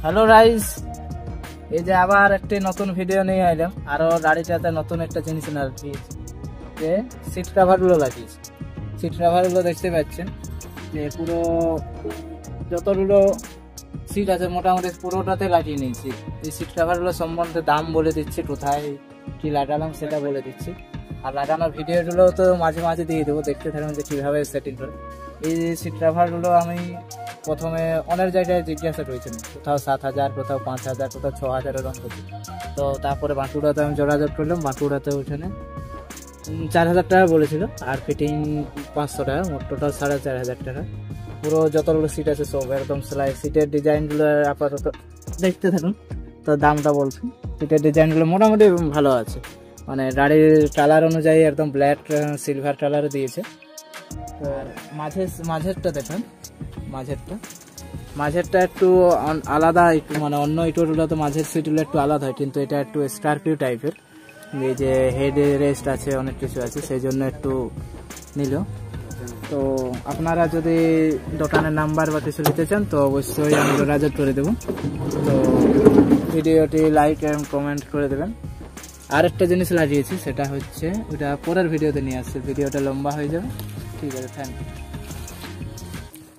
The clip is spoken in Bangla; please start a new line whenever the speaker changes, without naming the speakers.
হ্যালো রাইস, এই যে আবার একটি নতুন ভিডিও নিয়ে আইলাম। আরো গাড়িটাতে নতুন একটা জিনিস লাগিয়েছি, যে সিট কভারগুলো লাগিয়েছি। সিট কভারগুলো দেখতে পাচ্ছেন যে পুরো যতগুলো সিট আছে মোটামুটি পুরোটাতে লাগিয়ে নিয়েছি। এই সিট কভারগুলো সম্বন্ধে দাম বলে দিচ্ছি, কোথায় কি লাগালাম সেটা বলে দিচ্ছি। আর লাগানোর ভিডিওগুলো তো মাঝে মাঝে দিয়ে দেবো, দেখতে থাকবেন যে কীভাবে সেটিং করে। এই সিট কভারগুলো আমি প্রথমে অনেক জায়গায় জিজ্ঞাসা করেছিলাম, কোথাও 7,000, কোথাও 5,000, কোথাও 6,000 এরকম করছি। তো তারপরে বাঁকুড়াতে আমি যোগাযোগ করলাম, বাঁকুড়াতে ওইখানে 4,000 টাকা বলেছিল, আর ফিটিং 500 টাকা, মোট টোটাল 4,500 টাকা। পুরো যতগুলো সিট আছে সব একদম সেলাই। সিটের ডিজাইনগুলো আপাতত দেখতে থাকুন, তো দামটা বলছি। সিটের ডিজাইনগুলো মোটামুটি ভালো আছে, মানে গাড়ির কালার অনুযায়ী একদম ব্ল্যাক সিলভার কালার দিয়েছে। আর মাঝেরটা দেখুন, মাঝেরটা একটু আলাদা, একটু মানে অন্য ইটোগুলো তো মাঝের সিটগুলো একটু আলাদা হয়, কিন্তু এটা একটু স্করপিও টাইপের। এই যে হেড রেস্ট আছে, অনেক কিছু আছে, সেই জন্য একটু নিল। তো আপনারা যদি দোকানের নাম্বার বা কিছু নিতে চান তো অবশ্যই আমি যোগাযোগ করে দেবো। তো ভিডিওটি লাইক এবং কমেন্ট করে দেবেন। আর একটা জিনিস লাগিয়েছি, সেটা হচ্ছে ওটা পরের ভিডিওতে নিয়ে আসছে, ভিডিওটা লম্বা হয়ে যাবে। ঠিক আছে, থ্যাংক ইউ।